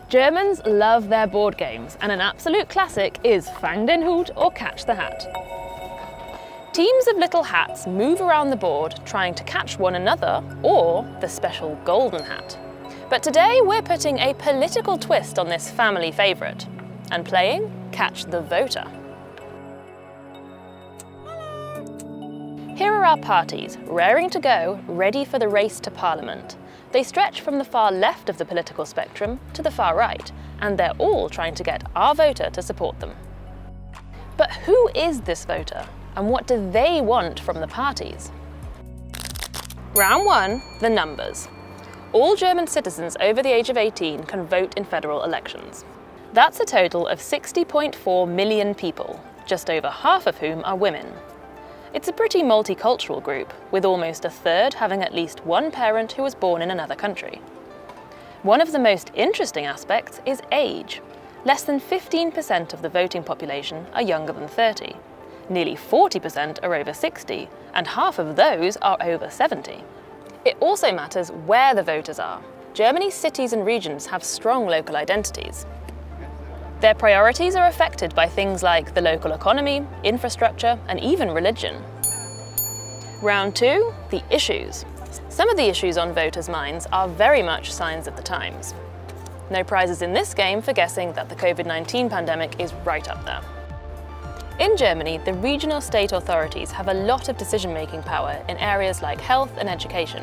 Germans love their board games, and an absolute classic is Fang den Hut or Catch the Hat. Teams of little hats move around the board trying to catch one another or the special golden hat. But today we're putting a political twist on this family favourite and playing Catch the Voter. Here are our parties, raring to go, ready for the race to Parliament. They stretch from the far left of the political spectrum to the far right, and they're all trying to get our voter to support them. But who is this voter, and what do they want from the parties? Round 1, the numbers. All German citizens over the age of 18 can vote in federal elections. That's a total of 60.4 million people, just over half of whom are women. It's a pretty multicultural group, with almost a third having at least one parent who was born in another country. One of the most interesting aspects is age. Less than 15% of the voting population are younger than 30. Nearly 40% are over 60, and half of those are over 70. It also matters where the voters are. Germany's cities and regions have strong local identities. Their priorities are affected by things like the local economy, infrastructure, and even religion. Round 2, the issues. Some of the issues on voters' minds are very much signs of the times. No prizes in this game for guessing that the COVID-19 pandemic is right up there. In Germany, the regional state authorities have a lot of decision-making power in areas like health and education.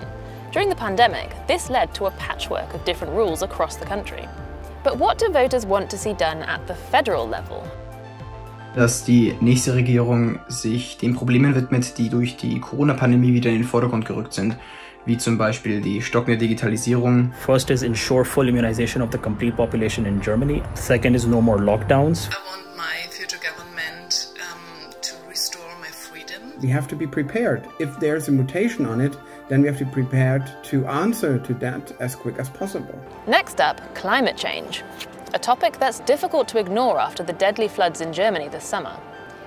During the pandemic, this led to a patchwork of different rules across the country. But what do voters want to see done at the federal level? Dass die nächste Regierung sich den Problemen widmet, die durch die Corona-Pandemie wieder in den Vordergrund gerückt sind, wie zum Beispiel die stockende Digitalisierung. First is ensure full immunization of the complete population in Germany. Second is no more lockdowns. I want my future government to restore my freedom. We have to be prepared. If there's a mutation on it, then we have to be prepared to answer to that as quick as possible. Next up, climate change. A topic that's difficult to ignore after the deadly floods in Germany this summer.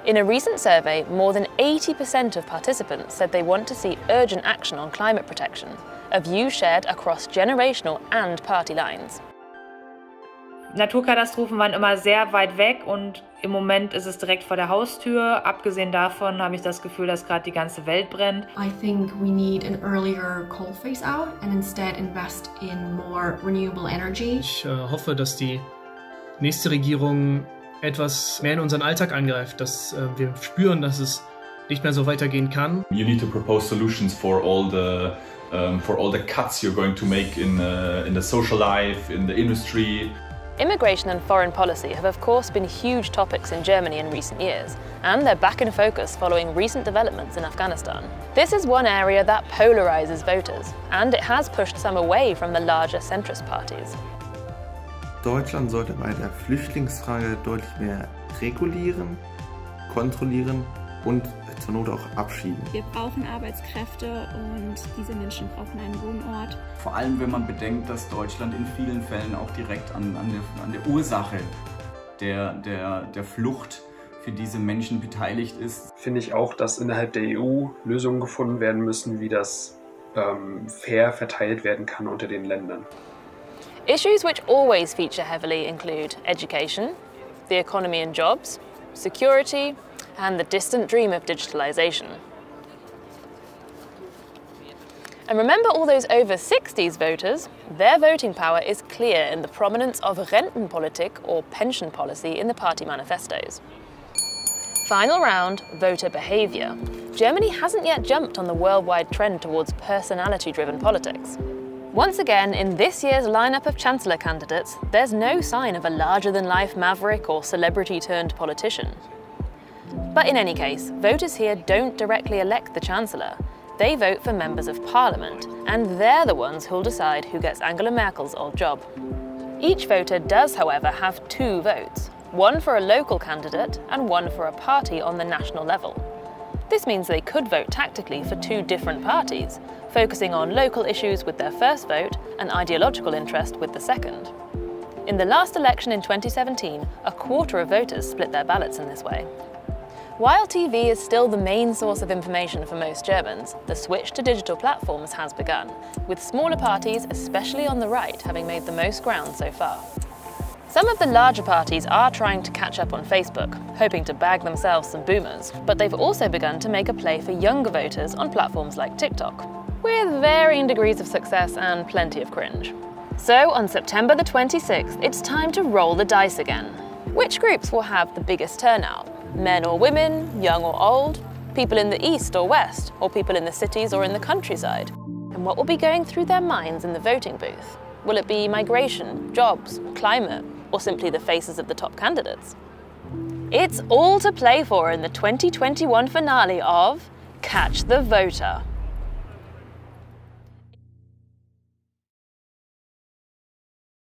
In a recent survey, more than 80% of participants said they want to see urgent action on climate protection, a view shared across generational and party lines. Naturkatastrophen waren immer sehr weit weg und im Moment ist es direkt vor der Haustür. Abgesehen davon habe ich das Gefühl, dass gerade die ganze Welt brennt. I think we need an earlier coal phase out and instead invest in more renewable energy. Ich hoffe, dass die nächste Regierung etwas mehr in unseren Alltag eingreift, dass wir spüren, dass es nicht mehr so weitergehen kann. You need to propose solutions for all the cuts you're going to make in the social life, in the industry. Immigration and foreign policy have of course been huge topics in Germany in recent years, and they're back in focus following recent developments in Afghanistan. This is one area that polarizes voters, and it has pushed some away from the larger centrist parties. Deutschland sollte bei der Flüchtlingsfrage deutlich mehr regulieren, kontrollieren und zur Not auch abschieben. Wir brauchen Arbeitskräfte und diese Menschen brauchen einen Wohnort. Vor allem, wenn man bedenkt, dass Deutschland in vielen Fällen auch direkt an der Ursache der Flucht für diese Menschen beteiligt ist. Finde ich auch, dass innerhalb der EU Lösungen gefunden werden müssen, wie das fair verteilt werden kann unter den Ländern. Issues which always feature heavily include education, the economy and jobs, security, and the distant dream of digitalization. And remember all those over 60s voters? Their voting power is clear in the prominence of Rentenpolitik or pension policy in the party manifestos. Final round, voter behaviour. Germany hasn't yet jumped on the worldwide trend towards personality-driven politics. Once again, in this year's lineup of Chancellor candidates, there's no sign of a larger-than-life maverick or celebrity-turned-politician. But in any case, voters here don't directly elect the Chancellor. They vote for members of Parliament, and they're the ones who'll decide who gets Angela Merkel's old job. Each voter does, however, have 2 votes, one for a local candidate and one for a party on the national level. This means they could vote tactically for 2 different parties, focusing on local issues with their first vote and ideological interest with the second. In the last election in 2017, a quarter of voters split their ballots in this way. While TV is still the main source of information for most Germans, the switch to digital platforms has begun, with smaller parties, especially on the right, having made the most ground so far. Some of the larger parties are trying to catch up on Facebook, hoping to bag themselves some boomers, but they've also begun to make a play for younger voters on platforms like TikTok, with varying degrees of success and plenty of cringe. So on September the 26th, it's time to roll the dice again. Which groups will have the biggest turnout? Men or women, young or old, people in the east or west, or people in the cities or in the countryside? And what will be going through their minds in the voting booth? Will it be migration, jobs, climate, or simply the faces of the top candidates? It's all to play for in the 2021 finale of Catch the Voter.